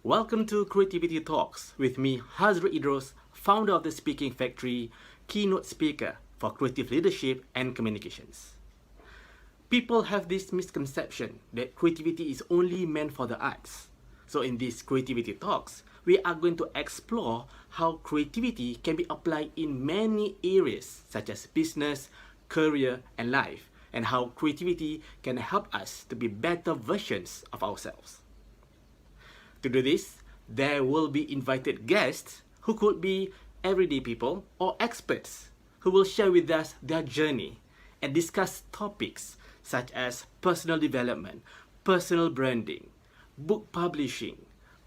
Welcome to Creativity Talks with me, Hazriq Idrus, founder of the Speaking Factory, keynote speaker for creative leadership and communications. People have this misconception that creativity is only meant for the arts. So in these Creativity Talks, we are going to explore how creativity can be applied in many areas such as business, career, and life, and how creativity can help us to be better versions of ourselves. To do this, there will be invited guests who could be everyday people or experts who will share with us their journey and discuss topics such as personal development, personal branding, book publishing,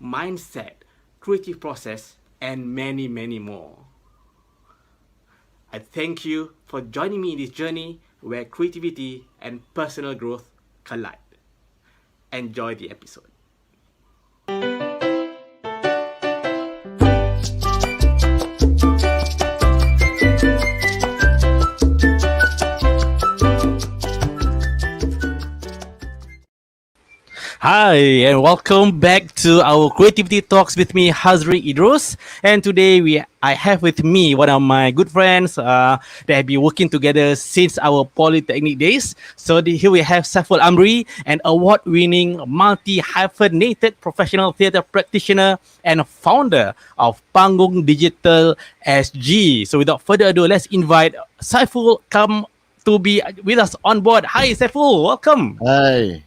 mindset, creative process, and many, many more. I thank you for joining me in this journey where creativity and personal growth collide. Enjoy the episode. Hi, and welcome back to our Creativity Talks with me, Hazriq Idrus. And today I have with me one of my good friends that have been working together since our polytechnic days. So here we have Saiful Amri, an award-winning multi-hyphenated professional theater practitioner and founder of Panggung Digital SG. So without further ado, let's invite Saiful come to be with us on board. Hi, Saiful, welcome. Hi.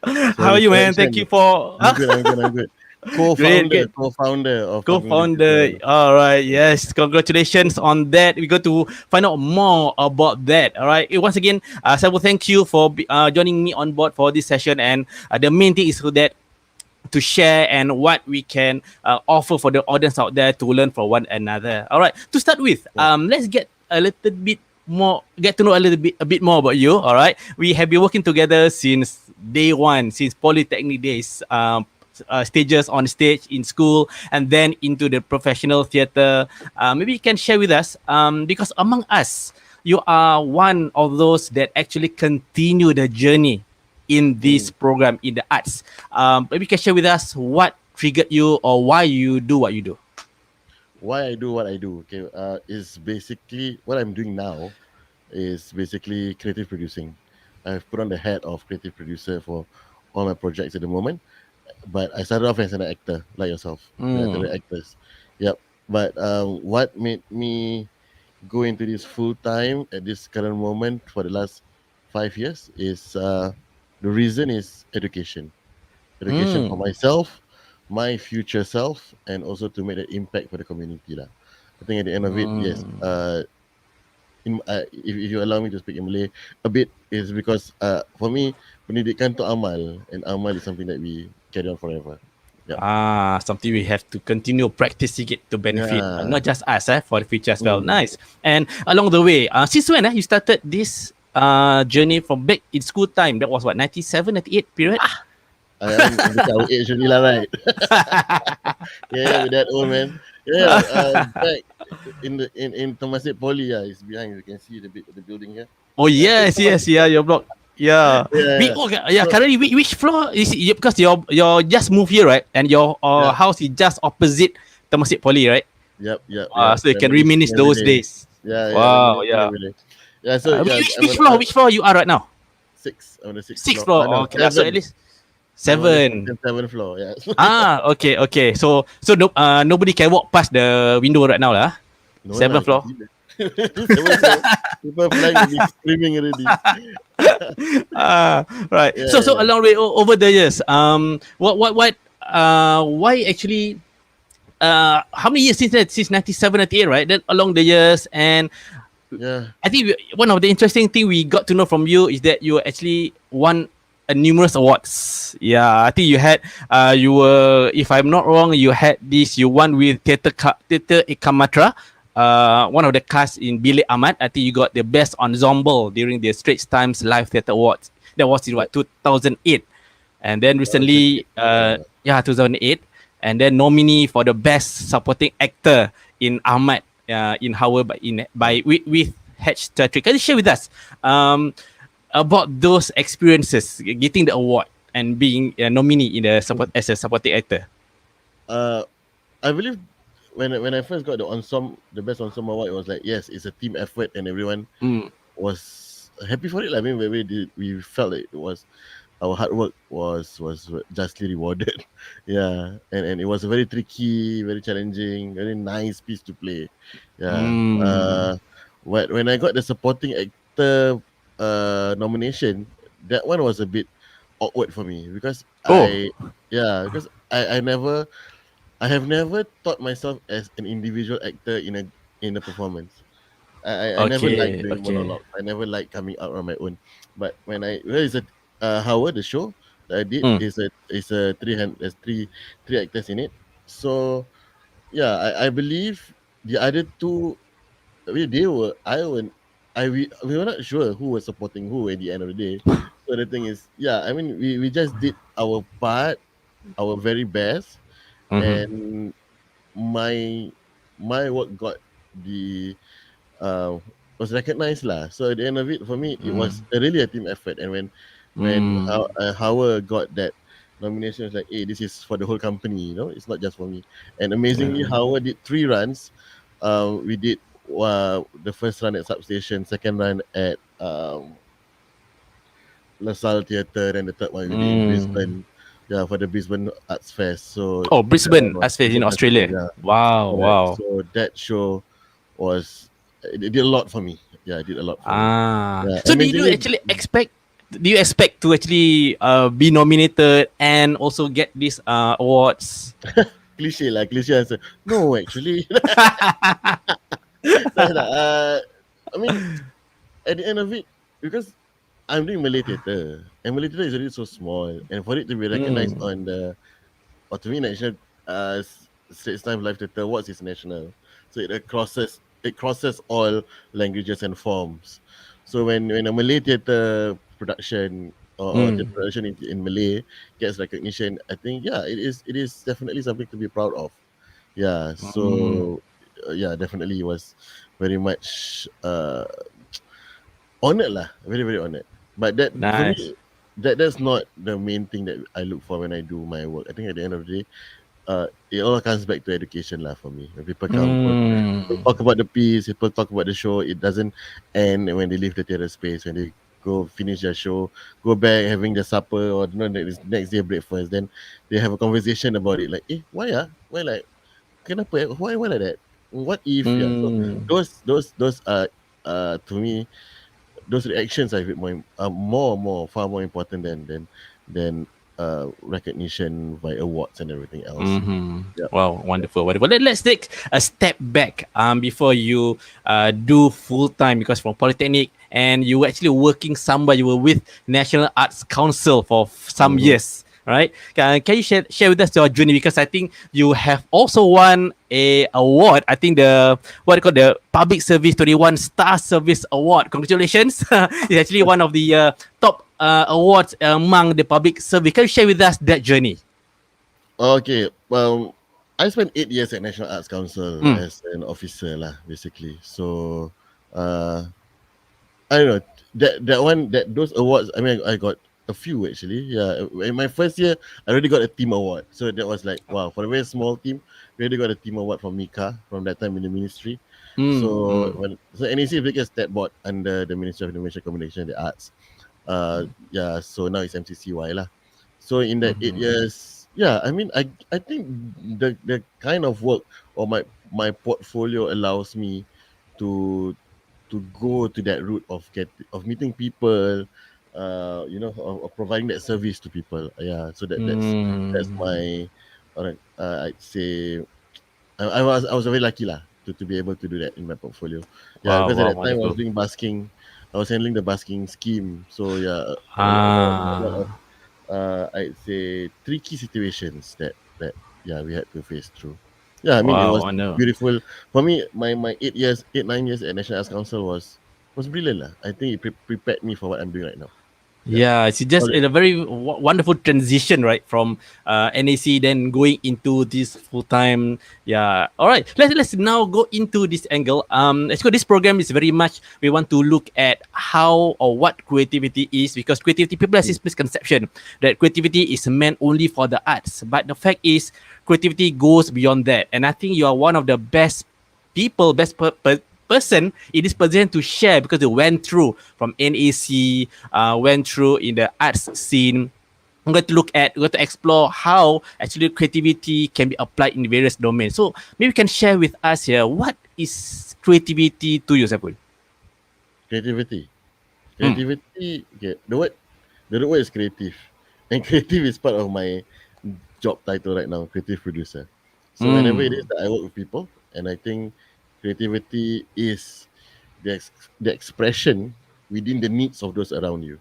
How are you, man? Thank you for... I'm good. Co-founder of Co-founder. All right. Yes. Congratulations on that. We're going to find out more about that. All right. Once again, Saiful, thank you for joining me on board for this session. And the main thing is that to share and what we can offer for the audience out there to learn from one another. All right. To start with, let's get a little bit more, get to know a bit more about you. All right. We have been working together since day one, since polytechnic days, stages on stage in school, and then into the professional theater. Maybe you can share with us, because among us, you are one of those that actually continue the journey in this program in the arts. Maybe you can share with us what triggered you or why you do what you do. Why I do what I do, okay, is basically what I'm doing now is basically creative producing. I've put on the hat of creative producer for all my projects at the moment, but I started off as an actor like yourself, actors. Yep. But what made me go into this full time at this current moment for the last 5 years is the reason is education for myself, my future self, and also to make an impact for the community lah. I think at the end of it, yes. If you allow me to speak in Malay a bit, is because for me, pendidikan tu amal, and amal is something that we carry on forever. Yep. Something we have to continue practicing it to benefit not just us, for the future as well. Nice. And along the way, since when you started this journey from back in school time? That was what, 97, 98 period? I am our age only lah, right? Yeah, with that old man. Yeah, back in Temasek Poly, it's behind. You can see the building here. Oh yes, your block. Yeah. Currently, which floor is it? Because you're just moved here, right? And your house is just opposite Temasek Poly, right? Yep. So you can reminisce those days. Yeah. Wow. Yeah. So which floor you are right now? 6 on the 6th Sixth floor. Okay, so at least 7. 7th floor. Yeah. Okay. So nobody can walk past the window right now, lah. No, 7th floor. 7th floor. People flying will be screaming already. Right. Yeah, so along the way over the years, why actually? How many years since that? Since 97, 98, right? Then along the years, and I think one of the interesting thing we got to know from you is that you actually won numerous awards. Yeah, I think you had you were, if I'm not wrong, you won with Teater Ekamatra, one of the cast in BILIK AHMAD. I think you got the best ensemble during the Straits Times Live Theatre Awards. That was in 2008, and then recently 2008, and then nominee for the best supporting actor in Ahmad in HAWA with Theatrics. Can you share with us about those experiences, getting the award? and being a nominee in the support as a supporting actor? I believe when I first got the best ensemble award, it was like, yes, it's a team effort and everyone was happy for it. I mean, we felt like it was our hard work was justly rewarded. Yeah, and it was a very tricky, very challenging, very nice piece to play. Yeah. When I got the supporting actor nomination, that one was a bit awkward for me because Oh, I have never thought myself as an individual actor in a performance. I never liked okay, doing okay. monologues. I never liked coming out on my own. But well, it's a HAWA, the show that I did Mm. is a there's three actors in it. So yeah, I believe the other two, I mean, they were I were we were not sure who was supporting who at the end of the day. So the thing is, yeah, I mean, we just did our part, our very best, Mm-hmm. and my my work got the uh, was recognized lah. So at the end of it, for me, it was really a team effort. And when Howard got that nomination, it's like, hey, this is for the whole company. It's not just for me. And amazingly, Howard did 3 runs. We did the first run at Substation, second run at LaSalle Theater, and the third one we did in Brisbane. Yeah, for the Brisbane Arts Fest. So Oh, that one Brisbane, was as well in Brisbane, Australia. yeah. Wow, Correct. wow. So that show it did a lot for me. Yeah, it did a lot for me. Yeah, So amazingly, do you expect to actually be nominated and also get these awards? cliche answer. No, actually, I mean, at the end of it, because I'm doing Malay theatre, and Malay theatre is already so small, and for it to be recognized on the, or to me, national Straits Times Live Theatre Awards is national, so it crosses all languages and forms. So when a Malay theatre production or the production in Malay gets recognition, I think it is definitely something to be proud of. Yeah, so yeah, definitely it was very much honored lah, very very honored. But that for me, Nice. that's not the main thing that I look for when I do my work. I think at the end of the day, it all comes back to education lah for me. When people come, people talk about the piece, people talk about the show. It doesn't end when they leave the theater space. When they go finish their show, go back having their supper or next day breakfast, then they have a conversation about it. Like, why like, kenapa? Why like that? What if? Yeah. So those to me, those reactions are far more important than recognition by awards and everything else. Yeah. Wow, wonderful, wonderful. Let's take a step back before you do full time, because from Polytechnic and you were actually working somewhere. You were with National Arts Council for some years, right? Can you share with us your journey, because I think you have also won a award. I think the Public Service 21 Star Service Award. Congratulations! It's actually one of the top awards among the public service. Can you share with us that journey? Okay. Well, I spent 8 years at National Arts Council as an officer lah, basically. So, I don't know those awards. I mean, I got a few actually. Yeah, in my first year, I already got a team award. So that was like, wow, for a very small team, we already got a team award from Mika from that time in the ministry. So NAC is biggest stat board under the Ministry of Information Communication and the Arts. Yeah, so now it's MCCY lah. So in that 8 years, yeah, I mean, I think the kind of work or my portfolio allows me to go to that route of meeting people, of providing that service to people. Yeah, so that's my, I'd say, I was very lucky lah to be able to do that in my portfolio. Yeah, Wow, because at wow, that time I was wonderful. doing busking. I was handling the busking scheme. So yeah, a lot of I'd say tricky situations that yeah we had to face through. Yeah, I mean it Wow, was I know. beautiful for me. My 8 9 years at National Arts Council was brilliant lah. I think it prepared me for what I'm doing right now. Yeah, it's just All right. a very wonderful transition, right? From NAC then going into this full time. Yeah. All right. Let's now go into this angle. Let's go. This program is very much we want to look at how or what creativity is, because creativity, people have this misconception that creativity is meant only for the arts, but the fact is creativity goes beyond that. And I think you are one of the best people, person in this position to share, because they went through from NAC, went through in the arts scene. I'm going to we're going to explore how actually creativity can be applied in various domains. So maybe you can share with us here, what is creativity to you, Saiful? Creativity. Hmm. Creativity. Okay. The word is creative, and creative is part of my job title right now, creative producer. So whenever it is Hmm. that I work with people, and I think creativity is the expression within the needs of those around you.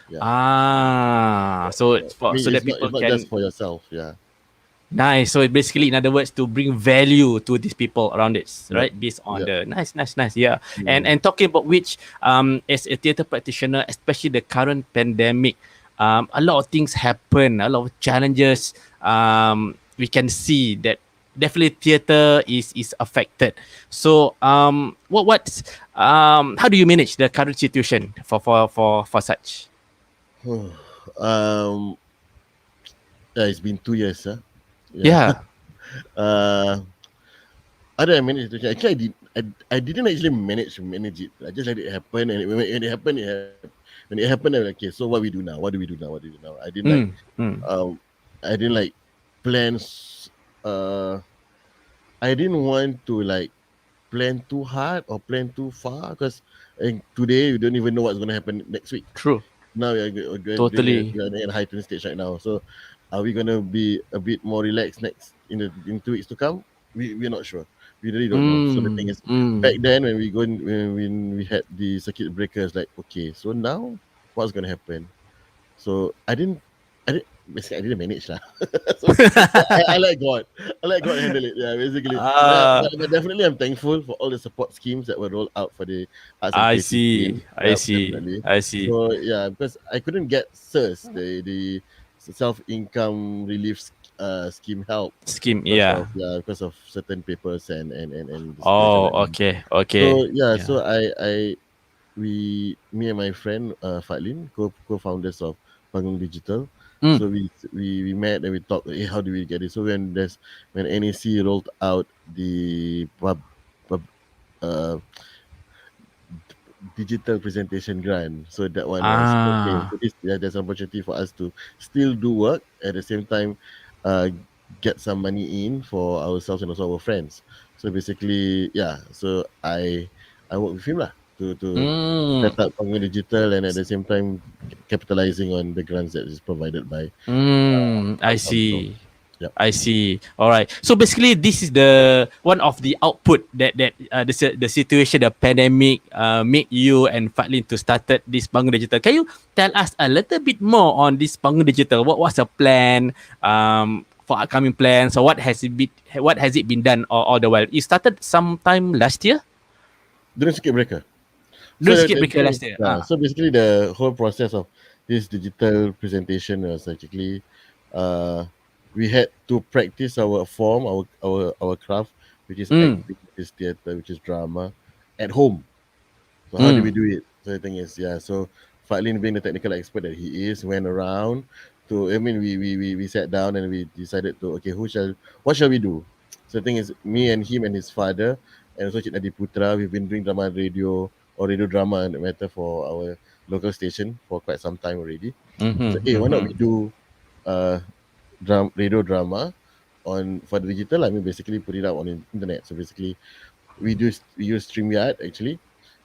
Yeah. So Yeah. it's I for mean, so that it's not people it's not just can. for yourself. Yeah. Nice. So it basically, in other words, to bring value to these people around it, Yep. right? Based on Yep. the nice. Yeah. And Mm. and talking about which, as a theater practitioner, especially the current pandemic, a lot of things happen, a lot of challenges. We can see that definitely theater is affected. So how do you manage the current situation for such? um. Yeah, it's been 2 years. Huh? Yeah. Yeah. Uh. How did I manage it? Actually, I didn't actually manage it. I just let it happen, and when it happened, when it happened, I was like, okay, so what we do now? What do we do now? What do we do now? Mm, mm. Um, I didn't like plans. I didn't want to like plan too hard or plan too far, because today you don't even know what's going to happen next week. True. Now Totally. we are in a heightened stage right now. So are we gonna be a bit more relaxed next in 2 weeks to come? We're not sure. We really don't know. So the thing is, back Mm. then when we go in, when we had the circuit breakers, like okay, so now what's gonna happen? So basically I didn't manage lah. So I let God. I let God handle it. Yeah, basically. Ah, But definitely I'm thankful for all the support schemes that were rolled out for the arts and I creative see. scene. I Yeah, see. definitely. I see. So yeah, because I couldn't get SIRS, the self income relief scheme help Scheme. because Yeah. of certain papers and the situation Oh, right now. okay. Okay. So yeah, Yeah. so me and my friend Fatlin, co-founders of Panggung Digital. Mm. So we met and we talked. Hey, how do we get it? So when NAC rolled out the pub, uh, digital presentation grant, so that one was okay. Ah, So there's an opportunity for us to still do work at the same time, uh, get some money in for ourselves and also our friends. So basically, yeah. So I work with him lah to mm. set up Panggung Digital, and at the same time capitalizing on the grants that is provided by I council. see. Yep. I see. All right. So basically, this is the one of the output the situation, the pandemic, made you and Fatlin to started this Panggung Digital. Can you tell us a little bit more on this Panggung Digital? What was the plan, for upcoming plans? So what has it been done all the while? It started sometime last year. During circuit breaker. So During circuit the breaker thing is, last year. so basically the whole process of this digital presentation was actually, uh, we had to practice our form, our craft, which is Mm, acting, which is theater, which is drama, at home. So how do we mm. do it? So the thing is, yeah. So Fatlin, being the technical expert that he is, went around to. I mean, we sat down and we decided to, okay, what shall we do? So the thing is, me and him and his father and also Cik Nadi Putra, we've been doing drama radio or radio drama and matter for our local station for quite some time already. So Mm-hmm, hey, why not mm-hmm. we do uh radio drama on for the digital? I mean, basically put it out on the internet. So basically we use StreamYard actually.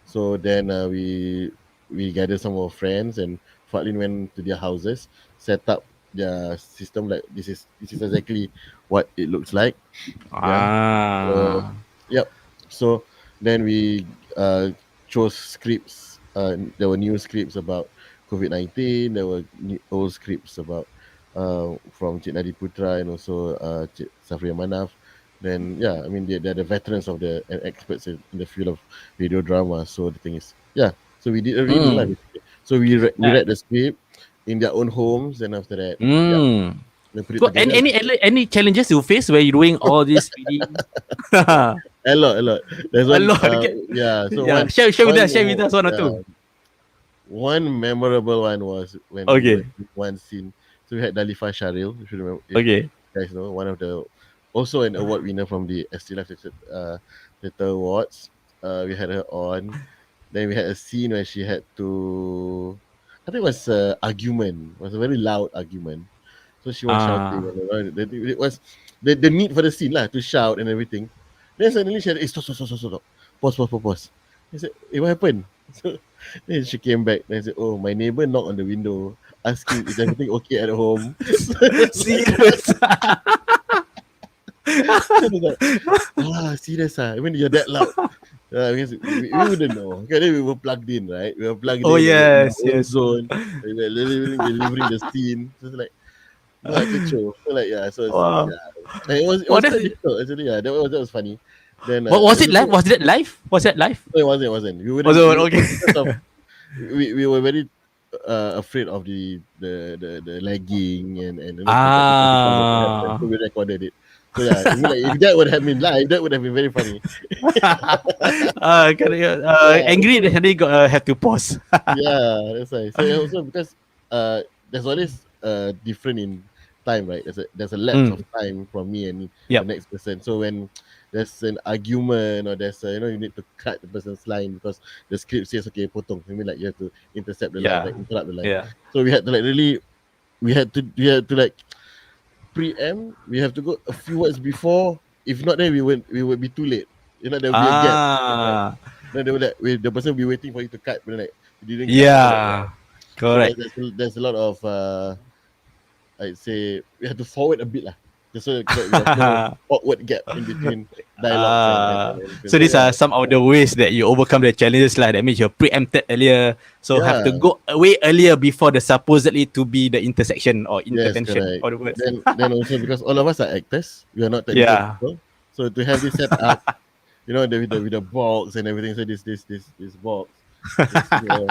So then we gathered some of our friends and Fatlin went to their houses, set up their system like this is exactly what it looks like. Yeah. So Ah. yep. So then we chose scripts. There were new scripts about COVID-19. There were old scripts about from Cik Nadi Putra and also Cik Safri Manaf. Then yeah, I mean they're the veterans of the and experts in the field of radio drama. So the thing is, yeah. So we did a reading lah. Mm. Basically. So we Yeah. read the script in their own homes, and after that, they put it Cool. And together. any challenges you face where you're doing all this reading? A A lot. There's one, lot. Okay. yeah. So Yeah. Share with us. Share with us one or yeah, two. one memorable one was when we were Okay. in one scene. So we had Dalifa Sharil, if you remember, if Okay. you guys know, one of the, also an award winner from the ST Life Theater Awards. We had her on. Then we had a scene where she had to, I think it was argument. It was a very loud argument. So she was shouting. Ah. It was the need for the scene lah, to shout and everything. Then suddenly she said, stop. Pause. I said, what happened? So then she came back and said, oh, my neighbor knocked on the window asking, is everything okay at home? Serious. Serious Even you're that loud. Because we wouldn't know. Okay, then we were plugged in, right? We were plugged Oh, in. yes, In our own yes. zone. We were delivering the scene. So it's like, what the show? So like, yeah. So it's, Wow. yeah. And it was Oh, quite that's- difficult actually. Yeah, that was funny. Then Was it live? Was that live? Was that live? No, it wasn't. We wouldn't. Was it okay? Because of, we were very afraid of the lagging and you know, Ah. so we recorded it. So yeah, I mean, like, if that would have been live, that would have been very funny. Angry that they got have to pause. Yeah, that's right. So also because there's always different in time, right? There's a lapse of time from me and Yep. the next person. So when there's an argument or there's you know, you need to cut the person's line because the script says okay, potong. I mean, like you have to intercept the line, like interrupt the line. Yeah. So we had to like really, we had to like preempt. We have to go a few words before. If not, then we would be too late. You know, there will be a gap. Ah. Then they would like, the person will be waiting for you to cut, but then like you didn't. Yeah. So Correct. there's a lot of I'd say we have to forward a bit lah. Just so that we have no awkward gap in between dialogues. So these are some of the ways that you overcome the challenges lah. That means you're preempted earlier, so have to Yeah. go away earlier before the supposedly to be the intersection or Yes, intervention correct. or the words. Then also because all of us are actors, we are not technical Yeah. people. So to have this set up, you know, with the box and everything. So this box, you know,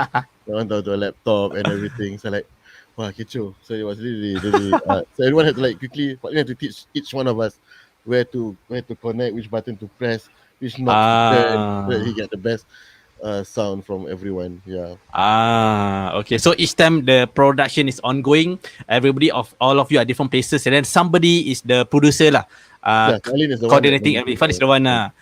onto a laptop and everything. So like, wow, kecoh. So it was really so everyone had to like quickly, you have to teach each one of us where to connect, which button to press, which knob to turn, so that he get the best sound from everyone. Yeah. Okay. So each time the production is ongoing, all of you are different places, and then somebody is the producer lah. Yeah, Colin is the Coordinating one. everything. Fun is the one lah.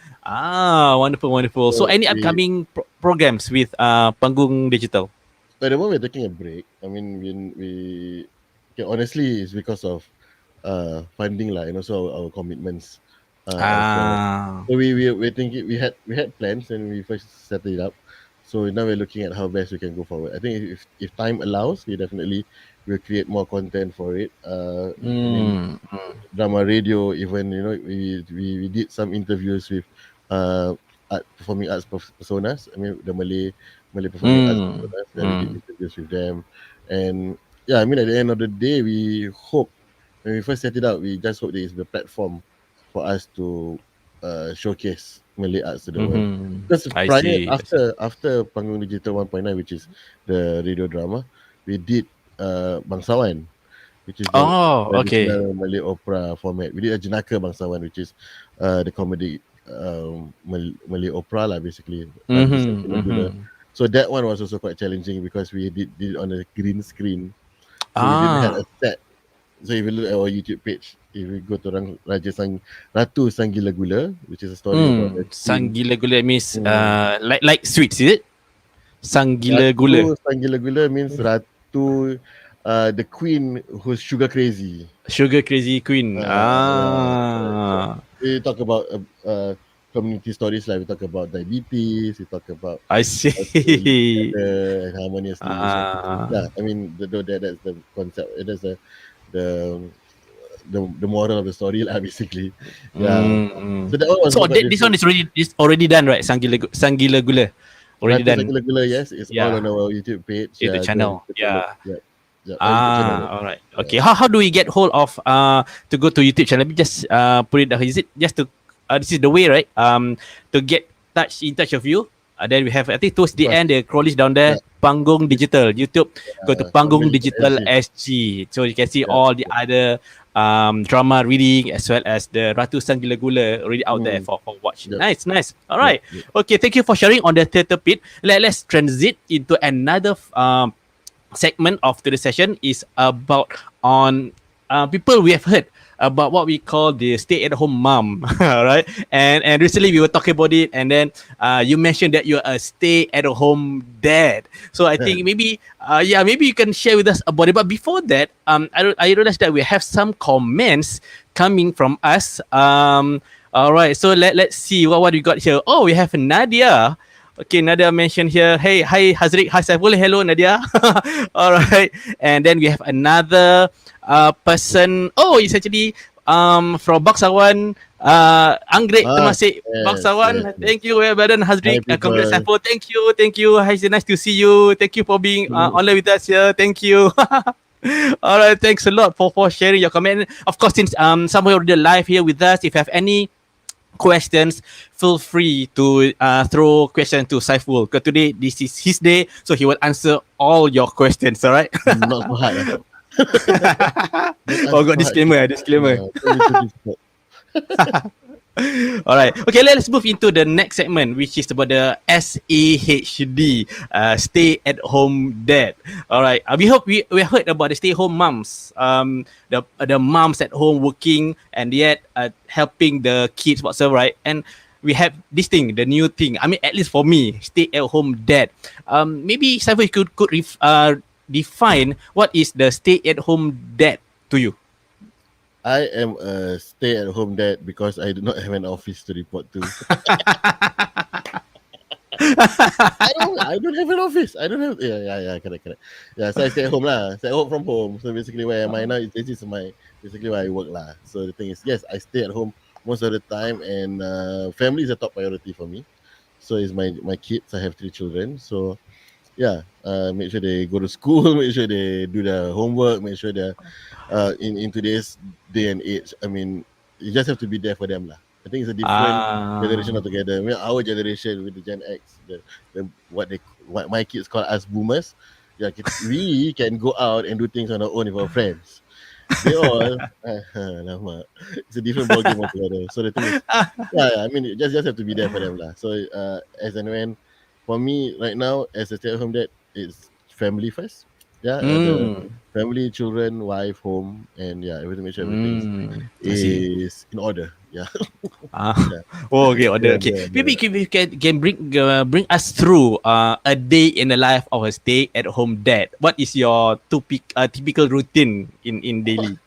Wonderful. So any we- upcoming programs with Panggung Digital? At the moment, we're taking a break. I mean, okay, honestly, it's because of funding lah, and also our commitments. So we're thinking we had plans when we first set it up. So now we're looking at how best we can go forward. I think if time allows, we definitely will create more content for it. I mean, drama, radio, even you know, we did some interviews with performing arts personas. I mean, the Malay performing arts personas. Then we did interviews with them, and yeah, I mean, at the end of the day, we hope when we first set it up, we just hope that it's the platform for us to showcase Malay arts to the world. Because after Panggung Digital 1.9, which is the radio drama, we did Bangsawan, which is the traditional Malay opera format. We did a Jenaka Bangsawan, which is the comedy Malay opera lah, basically. So that one was also quite challenging because we did it on a green screen. So we didn't have a set. So if you look at our YouTube page, if we go to Ratu Sang Gila Gula, which is a story about Sang Gila Gula means like sweets, is it? Sang Gila Gula. Sang Gila Gula means Ratu, the queen who's sugar crazy. Sugar crazy queen. We talk about community stories like we talk about diabetes, we talk about I see. and harmonious yeah, I mean that's the concept. It is the moral of the story lah, basically. Yeah. So that one was this one is already done, right? Sang Gila Gula. Already done. Sang Gila Gula, yes, it's all on our YouTube page. YouTube channel. Yeah. All right. Okay. How do we get hold of to go to YouTube channel? Let me just put it. Is it just to this is the way, right? To get in touch of you. Then we have, I think towards the Plus, end, the crawlies down there, yeah, Panggung Digital, YouTube, go to Panggung Panggung Digital SG. SG. So you can see Yeah. all the other drama reading as well as the Ratusan Gila Gula already out there for watch. Yep. Nice. All Yep. right. Yep. Okay, thank you for sharing on the theater pit. Let's transit into another segment of today's session is about on people we have heard about what we call the stay-at-home mom, right? And recently we were talking about it, and then you mentioned that you're a stay-at-home dad. So I think maybe maybe you can share with us about it. But before that, I realized that we have some comments coming from us. All right, so let's see what we got here. Oh, we have Nadia. Okay, Nadia mentioned here, hey, hi Hazriq, hi Saiful, hello Nadia. All right, and then we have another person. Oh, it's actually from Bangsawan, Anggrek Temasek Bangsawan. Thank you, Badan Hazriq. Congrats Saiful. Thank you. Hi, it's nice to see you. Thank you for being online with us here. Thank you. All right, thanks a lot for sharing your comment. Of course, since somewhere already live here with us, if you have any questions, feel free to throw questions to Saiful, because today this is his day, so he will answer all your questions. All right. Not so hard. Oh, got disclaimer. All right. Okay, let's move into the next segment, which is about the SAHD, stay at home dad. All right. We hope we heard about the stay home moms, the moms at home working and yet helping the kids whatsoever, right? And we have this thing, the new thing. I mean, at least for me, stay at home dad. Maybe Saiful could define what is the stay at home dad to you. I am a stay-at-home dad because I do not have an office to report to. I don't have an office. I don't have. Yeah. Correct. Yeah, so I stay at home lah. So I work from home. So basically, where am I now? This is basically where I work lah. So the thing is, yes, I stay at home most of the time, and family is a top priority for me. So is my kids. I have 3 children. So yeah, make sure they go to school, make sure they do their homework, make sure they're in today's day and age. I mean, you just have to be there for them lah. I think it's a different generation altogether. I mean, our generation with the Gen X, what my kids call us boomers. Yeah, we can go out and do things on our own with our friends. They all, it's a different ballgame altogether. So the thing is, I mean, you just have to be there for them lah. So as and when, for me right now as a stay-at-home dad, it's family first. Yeah, the family, children, wife, home, and everything. Make sure everything is in order. Yeah. Oh, okay, order. Okay, maybe you can bring us through a day in the life of a stay-at-home dad. What is your typical routine in daily?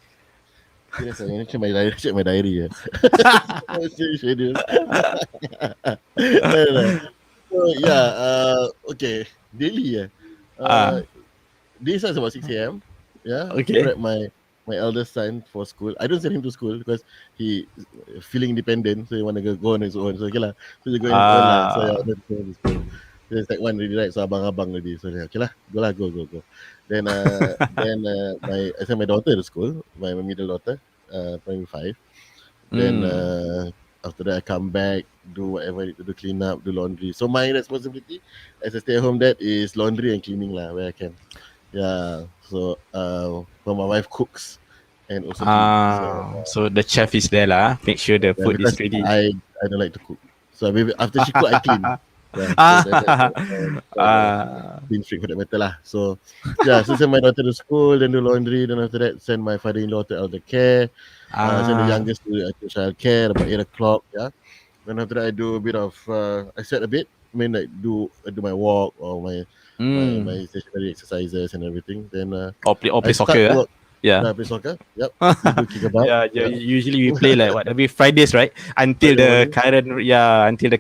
Yes, I check my diary. Yeah. Schedule. So okay, daily. Day starts about 6 a.m. Yeah. Okay. Prep my eldest son for school. I don't send him to school because he feeling independent, so he want to go on his own. So okay lah. So he go on his own lah. So I don't send him to school. There's like one already, right? So abang already. So okay lah, go. Then I send my daughter to school. My middle daughter, primary 5. Then after that I come back, do whatever I need to do, clean up, do laundry. So my responsibility as a stay-at-home dad is laundry and cleaning lah, where I can. Yeah. So when my wife cooks and also so the chef is there lah. Make sure the food is ready. I don't like to cook. So maybe after she cook, I clean. Clean streak for that matter lah. So so send my daughter to school, then do laundry, then after that send my father-in-law to elder care. Send the youngest to child care about 8 o'clock. Yeah. Then after that I do a bit of I sweat a bit. I mean, like I do my walk or my stationary exercises and everything. Then play soccer. Play soccer. Yep. Do kick about. Usually we play like every Fridays, right? Until the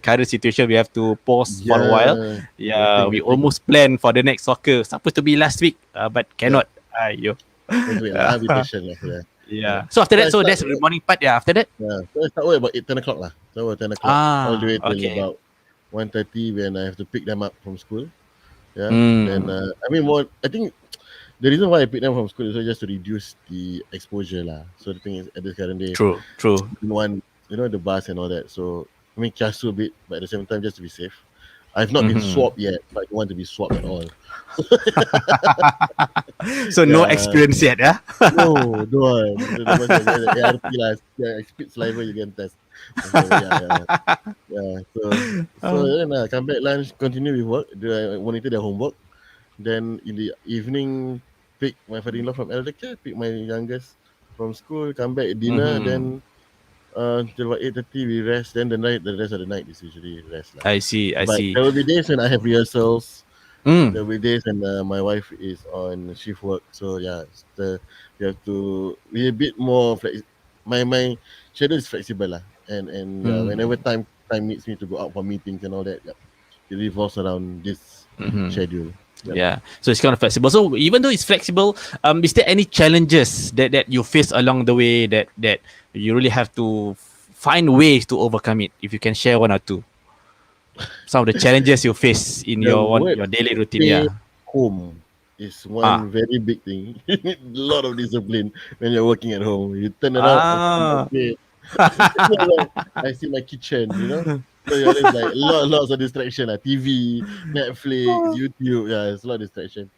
current situation, we have to pause for a while. We almost planned for the next soccer. Supposed to be last week, but cannot. Be patient lah. Yeah. So after that, that's the morning part. Yeah. After that. Yeah. So I start work about 10 o'clock lah. So 10 o'clock all the way till about 1:30 when I have to pick them up from school. Yeah. And I think the reason why I pick them from school is just to reduce the exposure lah. So the thing is, at this current day, true. In one, the bus and all that. So I mean, kiasu a bit, but at the same time, just to be safe. I've not been Mm-hmm. swapped yet, but I don't want to be swapped at all. So no Yeah. experience yet, yeah? No, don't want. The ones that get the ART lah. Yeah, I spit saliva, you can test. So yeah. So then come back lunch, continue with work. Monitor their homework. Then in the evening, pick my father-in-law from elder care, pick my youngest from school, come back dinner, Mm-hmm. then till about 8:30 we rest. Then the rest of the night is usually rest lah. I see, I But see. there will be days when I have rehearsals. Mm. There will be days when my wife is on shift work. So yeah, we have to be a bit more my schedule is flexible lah. And yeah, whenever Mm. time needs me to go out for meetings and all that, yeah, it revolves around this Mm-hmm. schedule. Yep. Yeah, so it's kind of flexible. So even though it's flexible, is there any challenges that you face along the way that you really have to find ways to overcome it? If you can share one or two, some of the challenges you face in The word your daily routine. stay Yeah. home is Ah. one very big thing. You need a lot of discipline when you're working at home. You turn around, I see my Ah. bed, you turn around, I see my kitchen, you know. So you're just like lots of distraction, TV, Netflix, YouTube. Yeah, it's a lot of distraction.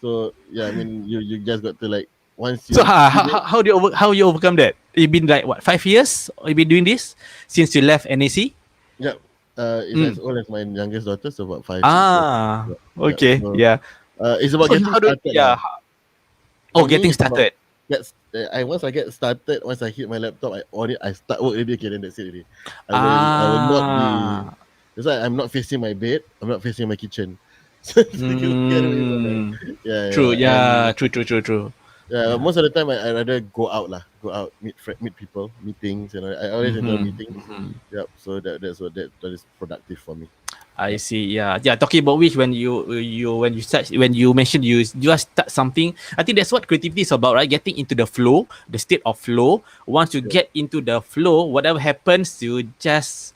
So yeah, I mean, you just got to like once So you see it. how you overcome that? You've been like what 5 years? You've been doing this since you left NAC? Yeah, it's as Mm. old as my youngest daughter, so about 5, 6 years. Ah. Yeah, yeah. Okay. So Yeah. it's about So getting how do started yeah? lah. Oh, For getting me, it's about started. once I get started, once I hit my laptop, I on it, I start work already. Okay, then that's it already. I will not be. Ah. That's why I'm not facing my bed. I'm not facing my kitchen. So you can get away from that. Mm. True. Yeah, Yeah. and True. True. True. True. yeah, Yeah. most of the time I rather go out lah, go out meet people, meetings. I always enjoy Mm-hmm. meetings. Mm-hmm. Yep. So that is productive for me. I Yep. see. Yeah. Yeah. Talking about which, when you mentioned you just start something, I think that's what creativity is about, right? Getting into the flow, the state of flow. Once you Yep. get into the flow, whatever happens, you just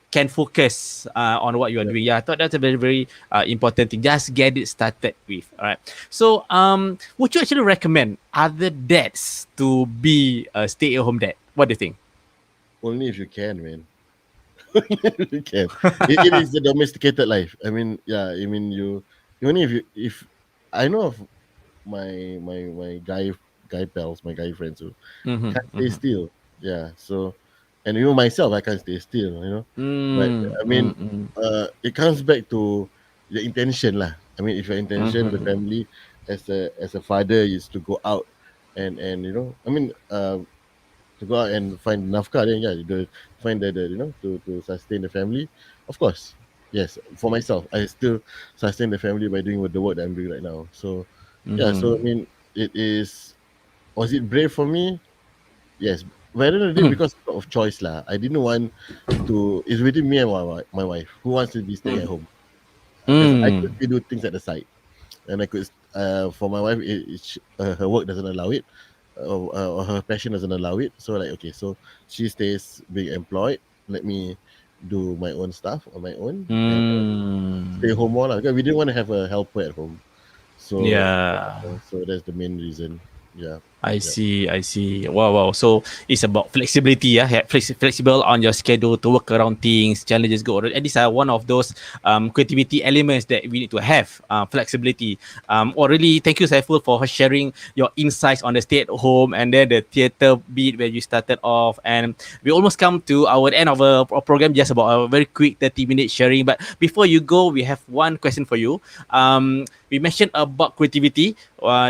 can focus on what you are Yep. doing. Yeah, I thought that's a very, very important thing. Just get it started with. All right. So, would you actually recommend other dads to be a stay-at-home dad? What do you think? Only if you can, man. You can. It is the domesticated life. I mean, yeah. I mean, you only if I know of my guy pals, my guy friends who Mm-hmm, can't stay mm-hmm. still. Yeah. So, and even myself, I can't stay still. But Mm, I mean, mm, mm, it comes back to the intention lah. I mean, if your intention, the mm-hmm. family, as a father, is to go out and I mean, to go out and find nafkah, then yeah, find the to sustain the family. Of course, yes. For myself, I still sustain the family by doing the work that I'm doing right now. So yeah, so I Mm-hmm. mean, was it brave for me? Yes, but I didn't do it Mm, because of choice lah. I didn't want to. It's within me and my wife who wants to be staying at mm, home because I could mm, still do things at the side, and I could. For my wife, her work doesn't allow it, or her passion doesn't allow it. So like, okay, so she stays being employed. Let me do my own stuff on my own and stay mm. home more lah. Because we didn't want to have a helper at home. So Yeah. so that's the main reason. Yeah, I yeah, see, I see. Wow, wow. So it's about flexibility, yeah. Flexible on your schedule to work around things, challenges go around. And these are one of those creativity elements that we need to have. Flexibility. Or really, thank you, Saiful, for sharing your insights on the stay at home and then the theater beat where you started off. And we almost come to our end of a program, just about a very quick 30-minute sharing. But before you go, we have one question for you. We mentioned about creativity.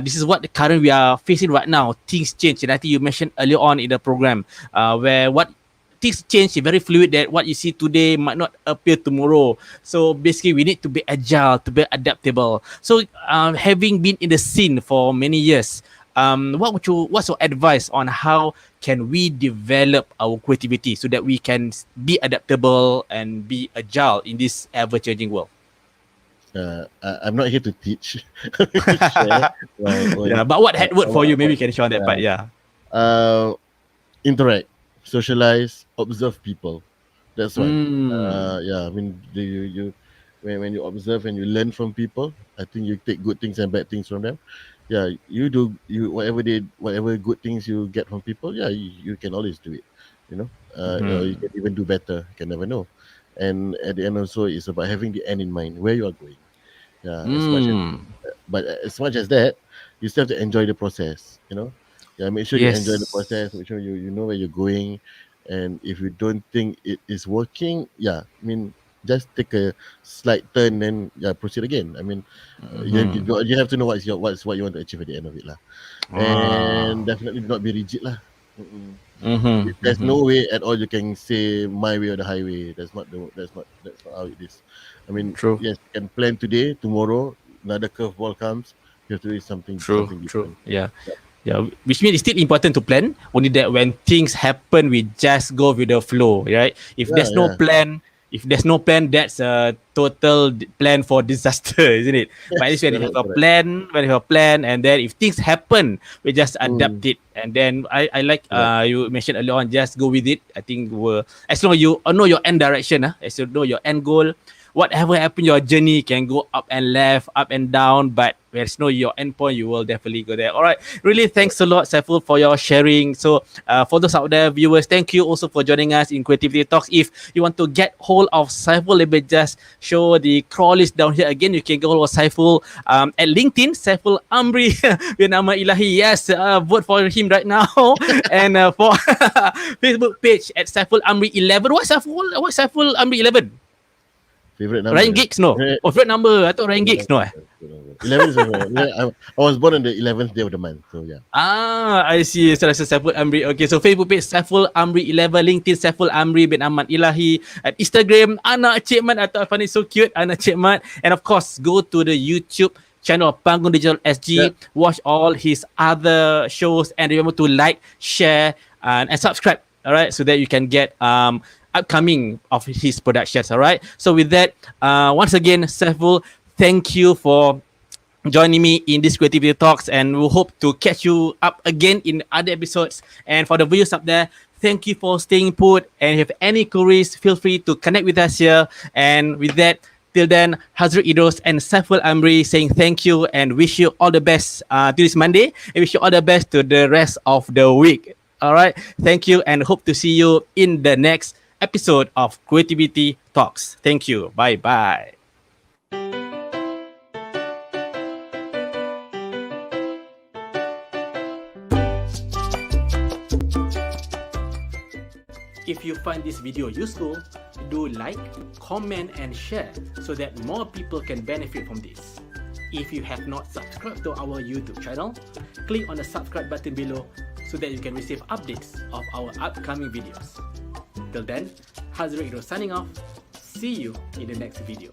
This is what the current we are facing right now. Things change, and I think you mentioned earlier on in the program where what things change is very fluid. That what you see today might not appear tomorrow. So basically, we need to be agile, to be adaptable. So having been in the scene for many years, what's your advice on how can we develop our creativity so that we can be adaptable and be agile in this ever changing world? I'm not here to teach. I'm here to share my Yeah, own. but what had worked for you? Maybe What, you can show on that part. yeah. Yeah. Interact, socialize, observe people. That's one. Mm. Yeah, I mean, when you observe and you learn from people, I think you take good things and bad things from them. Yeah, whatever good things you get from people. Yeah, you can always do it. Or you Hmm. can even do better. You can never know. and at the end also it's about having the end in mind, where you are going. Yeah, as much as that, you still have to enjoy the process. Yeah, make sure you enjoy the process. Make sure you know where you're going, and if you don't think it is working, yeah, I mean, just take a slight turn and proceed again. I mean, you have to know what's what you want to achieve at the end of it lah, and definitely not be rigid lah. There's no way at all you can say my way or the highway. That's not how it is. I mean, True. yes, you can plan today, tomorrow another curveball comes. You have to do something different. Yeah. Yeah, which means it's still important to plan. Only that when things happen, we just go with the flow, right? If there's no plan, that's a total plan for disaster, isn't it? But at least when you have a plan, and then if things happen, we just adapt it. And then I like you mentioned earlier on, just go with it. I think as long as you know your end direction, as you know your end goal, whatever happen, your journey can go up and left, up and down, but there's no your end point, you will definitely go there. All right. Really, thanks a lot, Saiful, for your sharing. So for those out there, viewers, thank you also for joining us in Creativity Talks. If you want to get hold of Saiful, let me just show the crawl list down here again. You can go hold of Saiful at LinkedIn, Saiful Amri bin Nama Ilahi. Yes, vote for him right now. And for Facebook page at Saiful Amri 11. What's Saiful Amri 11? Favorite number. Ryan Giggs, no. Oh, favorite number. I thought Ryan Giggs, no. 11 is I was born on the 11th day of the month, so yeah. I see. So that's Saiful Amri. Okay, so Facebook page Saiful Amri 11, LinkedIn Saiful Amri bin Ahmad Ilahi, at Instagram Anak Cik Mat. I find it so cute, Anak Cik Mat. And of course, go to the YouTube channel of Panggung Digital SG. Watch all his other shows, and remember to like, share, and subscribe. All right, so that you can get upcoming of his productions. All right. So with that, once again, Saiful, thank you for joining me in this Creativity Talks, and we'll hope to catch you up again in other episodes. And for the viewers up there, thank you for staying put. And if you have any queries, feel free to connect with us here. And with that, till then, Hazriq Idrus and Saiful Amri saying thank you and wish you all the best to this Monday, and wish you all the best to the rest of the week. All right. Thank you, and hope to see you in the next episode of Creativity Talks. Thank you. Bye-bye. If you find this video useful, do like, comment, and share so that more people can benefit from this. If you have not subscribed to our YouTube channel, click on the subscribe button below so that you can receive updates of our upcoming videos. Till then, Hazriq Idrus signing off. See you in the next video.